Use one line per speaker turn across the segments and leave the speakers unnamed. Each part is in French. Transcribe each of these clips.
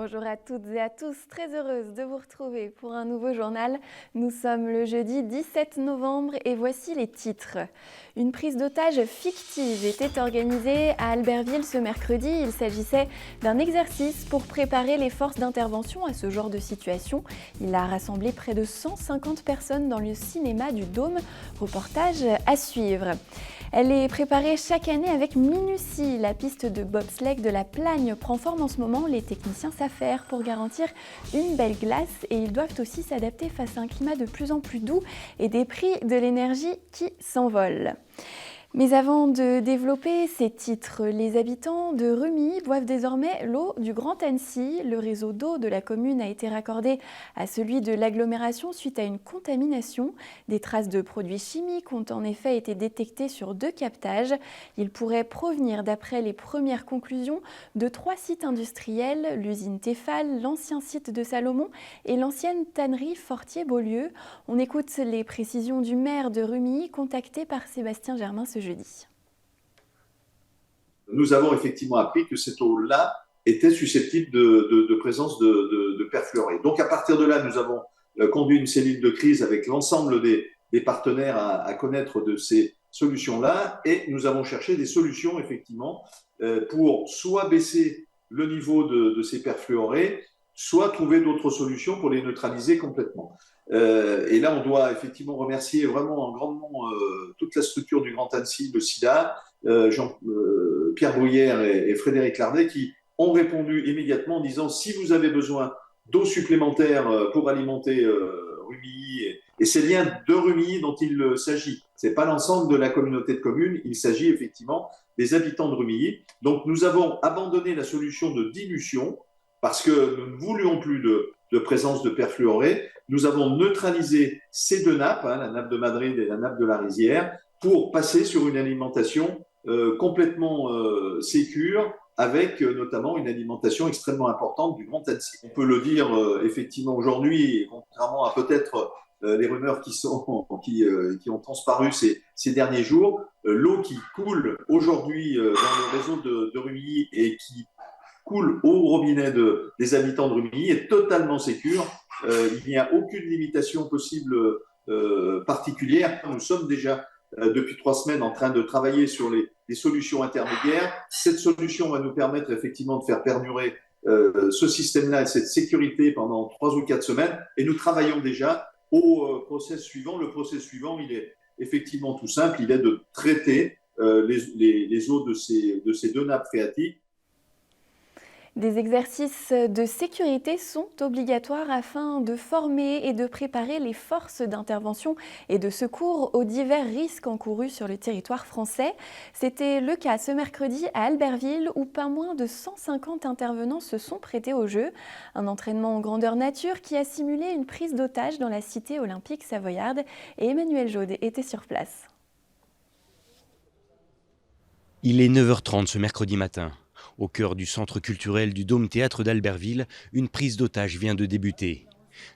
Bonjour à toutes et à tous, très heureuse de vous retrouver pour un nouveau journal. Nous sommes le jeudi 17 novembre et voici les titres. Une prise d'otage fictive était organisée à Albertville ce mercredi. Il s'agissait d'un exercice pour préparer les forces d'intervention à ce genre de situation. Il a rassemblé près de 150 personnes dans le cinéma du Dôme. Reportage à suivre. Elle est préparée chaque année avec minutie. La piste de bobsleigh de la Plagne prend forme en ce moment. Les techniciens s'affairent pour garantir une belle glace et ils doivent aussi s'adapter face à un climat de plus en plus doux et des prix de l'énergie qui s'envolent. Mais avant de développer ces titres, les habitants de Rumilly boivent désormais l'eau du Grand Annecy. Le réseau d'eau de la commune a été raccordé à celui de l'agglomération suite à une contamination. Des traces de produits chimiques ont en effet été détectées sur 2 captages. Ils pourraient provenir, d'après les premières conclusions, de 3 sites industriels, l'usine Tefal, l'ancien site de Salomon et l'ancienne tannerie Fortier-Beaulieu. On écoute les précisions du maire de Rumilly, contacté par Sébastien Germain ce jeudi.
Nous avons effectivement appris que cette eau-là était susceptible de présence de perfluorés. Donc à partir de là, nous avons conduit une cellule de crise avec l'ensemble des partenaires à connaître de ces solutions-là et nous avons cherché des solutions effectivement pour soit baisser le niveau de ces perfluorés, soit trouver d'autres solutions pour les neutraliser complètement. Et là, on doit effectivement remercier vraiment grandement toute la structure du Grand Annecy, le SIDA, Pierre Bruyère et Frédéric Lardet, qui ont répondu immédiatement en disant si vous avez besoin d'eau supplémentaire pour alimenter Rumilly, et c'est bien de Rumilly dont il s'agit. Ce n'est pas l'ensemble de la communauté de communes, il s'agit effectivement des habitants de Rumilly. Donc nous avons abandonné la solution de dilution parce que nous ne voulions plus de présence de perfluorés. Nous avons neutralisé ces 2 nappes, la nappe de Madrid et la nappe de la Rizière, pour passer sur une alimentation complètement sécure, avec notamment une alimentation extrêmement importante du Grand Annecy. On peut le dire effectivement aujourd'hui, contrairement à peut-être les rumeurs qui ont transparu ces derniers jours, l'eau qui coule aujourd'hui dans le réseau de Rumilly et qui coule au robinet des habitants de Rumilly est totalement sécure. Il n'y a aucune limitation possible particulière. Nous sommes déjà depuis 3 semaines en train de travailler sur les solutions intermédiaires. Cette solution va nous permettre effectivement de faire perdurer ce système-là et cette sécurité pendant 3 ou 4 semaines. Et nous travaillons déjà au process suivant. Le process suivant, il est effectivement tout simple. Il est de traiter les eaux de ces 2 nappes phréatiques.
Des exercices de sécurité sont obligatoires afin de former et de préparer les forces d'intervention et de secours aux divers risques encourus sur le territoire français. C'était le cas ce mercredi à Albertville où pas moins de 150 intervenants se sont prêtés au jeu. Un entraînement en grandeur nature qui a simulé une prise d'otage dans la cité olympique savoyarde et Emmanuel Jaude était sur place.
Il est 9h30 ce mercredi matin. Au cœur du centre culturel du Dôme Théâtre d'Albertville, une prise d'otage vient de débuter.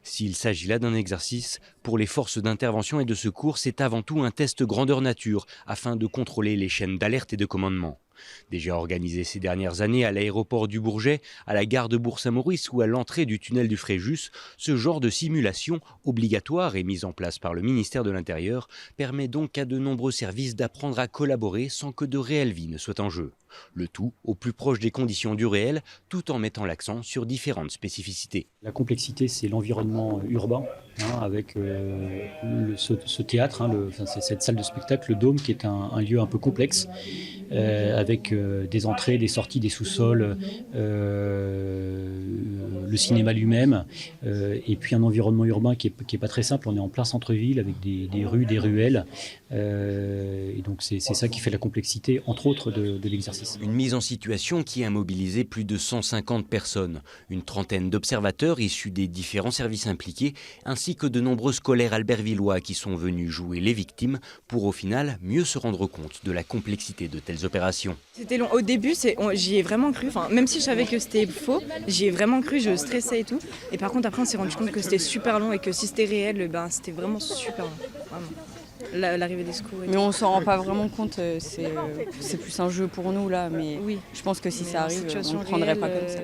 S'il s'agit là d'un exercice, pour les forces d'intervention et de secours, c'est avant tout un test grandeur nature afin de contrôler les chaînes d'alerte et de commandement. Déjà organisé ces dernières années à l'aéroport du Bourget, à la gare de Bourg-Saint-Maurice ou à l'entrée du tunnel du Fréjus, ce genre de simulation, obligatoire et mise en place par le ministère de l'Intérieur, permet donc à de nombreux services d'apprendre à collaborer sans que de réelle vie ne soit en jeu. Le tout au plus proche des conditions du réel, tout en mettant l'accent sur différentes spécificités.
La complexité, c'est l'environnement urbain, avec ce théâtre, cette salle de spectacle, le Dôme, qui est un lieu un peu complexe, avec des entrées, des sorties, des sous-sols, le cinéma lui-même, et puis un environnement urbain qui est pas très simple. On est en plein centre-ville avec des rues, des ruelles, et donc c'est ça qui fait la complexité, entre autres, de l'exercice.
Une mise en situation qui a mobilisé plus de 150 personnes, une trentaine d'observateurs issus des différents services impliqués, ainsi que de nombreux scolaires albertvillois qui sont venus jouer les victimes pour au final mieux se rendre compte de la complexité de telles opérations.
C'était long. Au début, j'y ai vraiment cru, même si je savais que c'était faux, j'y ai vraiment cru, je stressais et tout. Et par contre, après, on s'est rendu compte que c'était super long et que si c'était réel, c'était vraiment super long. Vraiment. L'arrivée des secours.
Mais on s'en rend pas vraiment compte, c'est plus un jeu pour nous là, mais oui. Je pense que si ça arrive, on ne prendrait pas comme ça.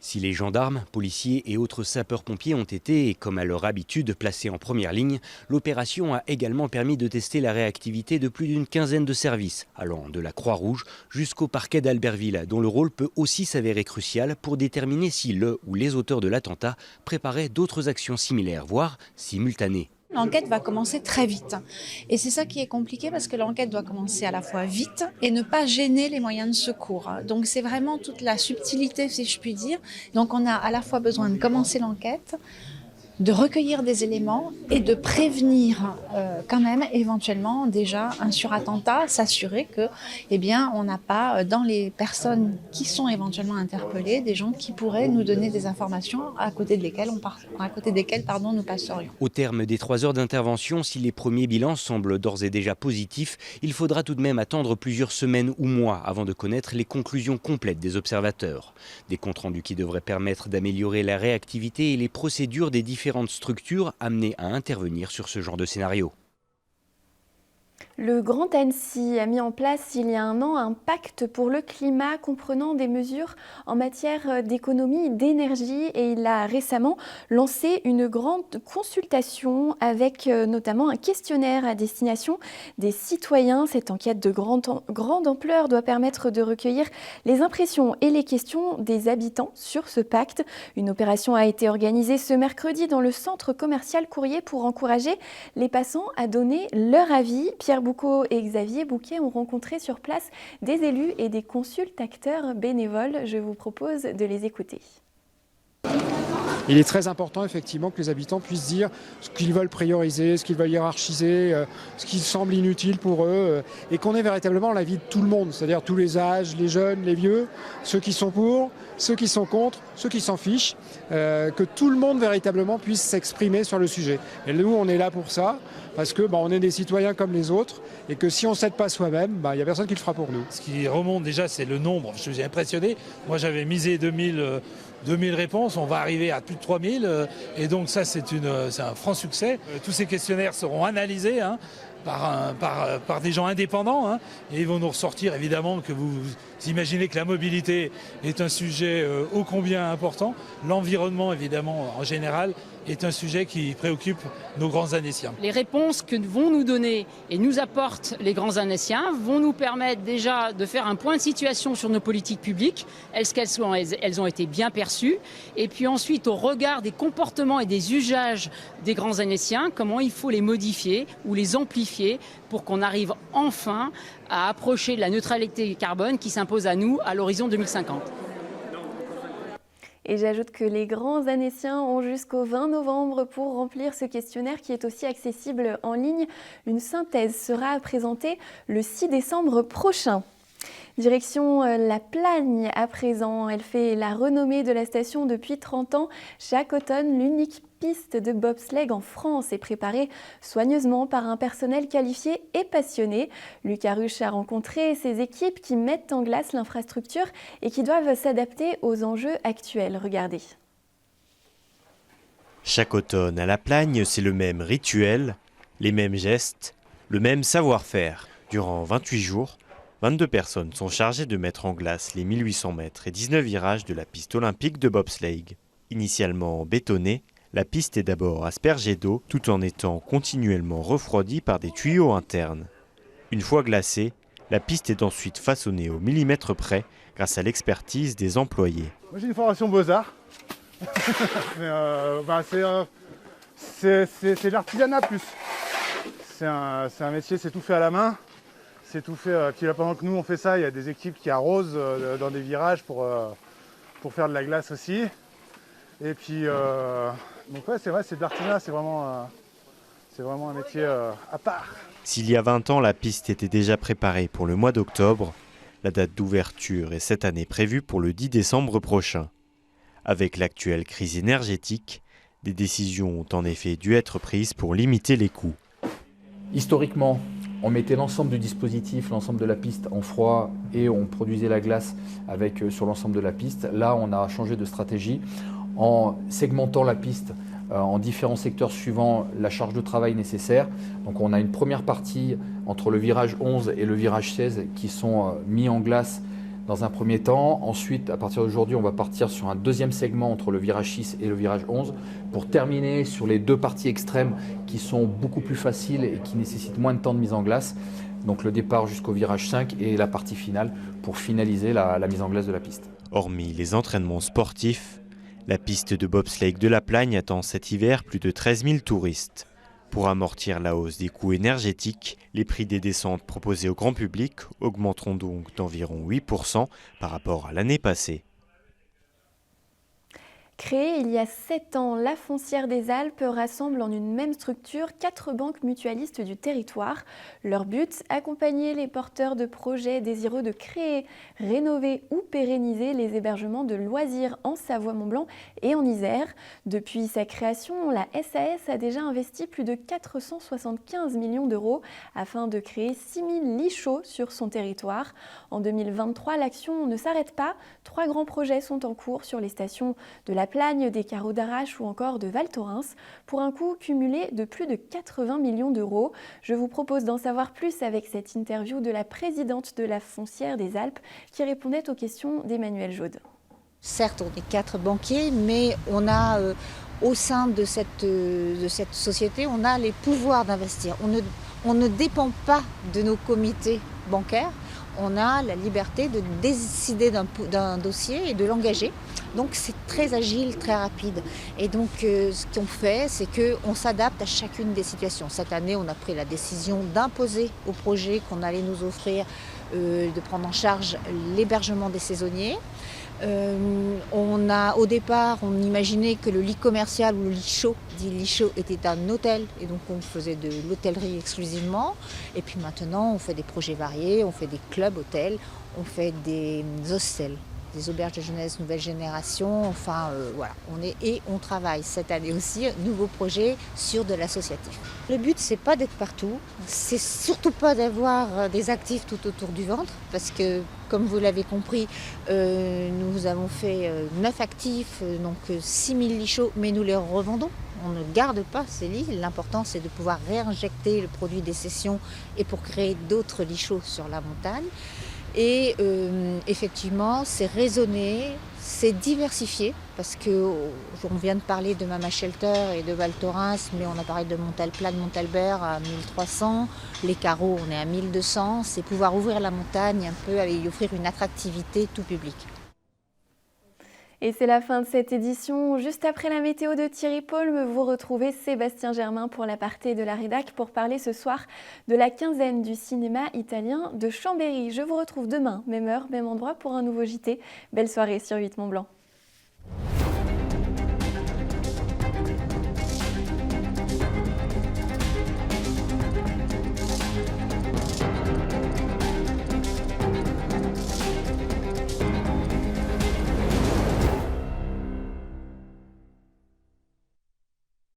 Si les gendarmes, policiers et autres sapeurs-pompiers ont été, comme à leur habitude, placés en première ligne, l'opération a également permis de tester la réactivité de plus d'une quinzaine de services, allant de la Croix-Rouge jusqu'au parquet d'Albertville, dont le rôle peut aussi s'avérer crucial pour déterminer si le ou les auteurs de l'attentat préparaient d'autres actions similaires, voire simultanées.
L'enquête va commencer très vite. Et c'est ça qui est compliqué parce que l'enquête doit commencer à la fois vite et ne pas gêner les moyens de secours. Donc c'est vraiment toute la subtilité, si je puis dire. Donc on a à la fois besoin de commencer l'enquête, de recueillir des éléments et de prévenir quand même éventuellement déjà un surattentat, s'assurer que on n'a pas dans les personnes qui sont éventuellement interpellées des gens qui pourraient nous donner des informations à côté desquelles nous passerions.
Au terme des 3 heures d'intervention, si les premiers bilans semblent d'ores et déjà positifs, il faudra tout de même attendre plusieurs semaines ou mois avant de connaître les conclusions complètes des observateurs. Des comptes rendus qui devraient permettre d'améliorer la réactivité et les procédures des différentes structures amenées à intervenir sur ce genre de scénario.
Le Grand Annecy a mis en place il y a un an un pacte pour le climat comprenant des mesures en matière d'économie d'énergie et il a récemment lancé une grande consultation avec notamment un questionnaire à destination des citoyens. Cette enquête de grande ampleur doit permettre de recueillir les impressions et les questions des habitants sur ce pacte. Une opération a été organisée ce mercredi dans le centre commercial Courrier pour encourager les passants à donner leur avis. Pierre Boucaud et Xavier Bouquet ont rencontré sur place des élus et des consultateurs bénévoles. Je vous propose de les écouter.
Il est très important effectivement que les habitants puissent dire ce qu'ils veulent prioriser, ce qu'ils veulent hiérarchiser, ce qui semble inutile pour eux, et qu'on ait véritablement l'avis de tout le monde, c'est-à-dire tous les âges, les jeunes, les vieux, ceux qui sont pour, ceux qui sont contre, ceux qui s'en fichent, que tout le monde véritablement puisse s'exprimer sur le sujet. Et nous, on est là pour ça, parce que on est des citoyens comme les autres, et que si on ne s'aide pas soi-même, il n'y a personne qui le fera pour nous.
Ce qui remonte déjà, c'est le nombre. Je suis impressionné. Moi, j'avais misé 2000 réponses, on va arriver à plus de 3000 et donc ça c'est un franc succès. Tous ces questionnaires seront analysés par des gens indépendants et ils vont nous ressortir évidemment que vous imaginez que la mobilité est un sujet ô combien important. L'environnement évidemment en général est un sujet qui préoccupe nos grands Annéciens.
Les réponses que vont nous donner et nous apportent les grands Annéciens vont nous permettre déjà de faire un point de situation sur nos politiques publiques. Est-ce qu'elles ont été bien perçues? Et puis ensuite, au regard des comportements et des usages des grands Annéciens, comment il faut les modifier ou les amplifier pour qu'on arrive enfin à approcher de la neutralité carbone qui s'impose à nous à l'horizon 2050.
Et j'ajoute que les grands Annéciens ont jusqu'au 20 novembre pour remplir ce questionnaire qui est aussi accessible en ligne. Une synthèse sera présentée le 6 décembre prochain. Direction La Plagne à présent. Elle fait la renommée de la station depuis 30 ans. Chaque automne, l'unique piste de bobsleigh en France est préparée soigneusement par un personnel qualifié et passionné. Lucas Ruche a rencontré ces équipes qui mettent en glace l'infrastructure et qui doivent s'adapter aux enjeux actuels. Regardez.
Chaque automne à La Plagne, c'est le même rituel, les mêmes gestes, le même savoir-faire. Durant 28 jours, 22 personnes sont chargées de mettre en glace les 1800 mètres et 19 virages de la piste olympique de bobsleigh. Initialement bétonnée, la piste est d'abord aspergée d'eau tout en étant continuellement refroidie par des tuyaux internes. Une fois glacée, la piste est ensuite façonnée au millimètre près grâce à l'expertise des employés.
Moi j'ai une formation Beaux-Arts. C'est l'artisanat plus. C'est un métier, c'est tout fait à la main. C'est tout fait. Puis là, pendant que nous on fait ça, il y a des équipes qui arrosent dans des virages pour faire de la glace aussi. Et puis, donc ouais, c'est vrai, c'est de l'artisanat, c'est vraiment un métier à part.
S'il y a 20 ans, la piste était déjà préparée pour le mois d'octobre, la date d'ouverture est cette année prévue pour le 10 décembre prochain. Avec l'actuelle crise énergétique, des décisions ont en effet dû être prises pour limiter les coûts.
Historiquement, on mettait l'ensemble du dispositif, l'ensemble de la piste en froid et on produisait la glace sur l'ensemble de la piste. Là, on a changé de stratégie en segmentant la piste en différents secteurs suivant la charge de travail nécessaire. Donc on a une première partie entre le virage 11 et le virage 16 qui sont mis en glace dans un premier temps. Ensuite, à partir d'aujourd'hui, on va partir sur un deuxième segment entre le virage 6 et le virage 11 pour terminer sur les deux parties extrêmes qui sont beaucoup plus faciles et qui nécessitent moins de temps de mise en glace. Donc le départ jusqu'au virage 5 et la partie finale pour finaliser la mise en glace de la piste.
Hormis les entraînements sportifs, la piste de bobsleigh de la Plagne attend cet hiver plus de 13 000 touristes. Pour amortir la hausse des coûts énergétiques, les prix des descentes proposées au grand public augmenteront donc d'environ 8% par rapport à l'année passée.
Créée il y a 7 ans, la Foncière des Alpes rassemble en une même structure 4 banques mutualistes du territoire. Leur but, accompagner les porteurs de projets désireux de créer, rénover ou pérenniser les hébergements de loisirs en Savoie-Mont-Blanc et en Isère. Depuis sa création, la SAS a déjà investi plus de 475 millions d'euros afin de créer 6 000 lits chauds sur son territoire. En 2023, l'action ne s'arrête pas. 3 grands projets sont en cours sur les stations de la Plagne, des Carreaux d'Arrache ou encore de Val Thorens pour un coût cumulé de plus de 80 millions d'euros. Je vous propose d'en savoir plus avec cette interview de la présidente de la Foncière des Alpes qui répondait aux questions d'Emmanuel Jaude.
Certes, on est 4 banquiers, mais on a au sein de cette société, on a les pouvoirs d'investir. On ne dépend pas de nos comités bancaires. On a la liberté de décider d'un dossier et de l'engager. Donc c'est très agile, très rapide. Et donc ce qu'on fait, c'est qu'on s'adapte à chacune des situations. Cette année, on a pris la décision d'imposer au projet qu'on allait nous offrir de prendre en charge l'hébergement des saisonniers. Au départ, on imaginait que le lit commercial ou le lit chaud, dit lit chaud, était un hôtel et donc on faisait de l'hôtellerie exclusivement. Et puis maintenant, on fait des projets variés, on fait des clubs hôtels, on fait des hostels, des auberges de jeunesse nouvelle génération. Enfin voilà, on travaille cette année aussi nouveau projet sur de l'associatif. Le but, c'est pas d'être partout, c'est surtout pas d'avoir des actifs tout autour du ventre, parce que comme vous l'avez compris, nous avons fait 9 actifs, donc 6 000 lits chauds, mais nous les revendons. On ne garde pas ces lits. L'important, c'est de pouvoir réinjecter le produit des cessions et pour créer d'autres lits chauds sur la montagne. Et effectivement, c'est raisonné, c'est diversifié, parce qu'on vient de parler de Mama Shelter et de Val Thorens, mais on a parlé de Montalplane, Montalbert à 1300, les Carreaux, on est à 1200, c'est pouvoir ouvrir la montagne un peu et y offrir une attractivité tout public.
Et c'est la fin de cette édition. Juste après la météo de Thierry Paulme, vous retrouvez Sébastien Germain pour l'aparté de la rédac pour parler ce soir de la quinzaine du cinéma italien de Chambéry. Je vous retrouve demain, même heure, même endroit pour un nouveau JT. Belle soirée sur 8 Mont Blanc.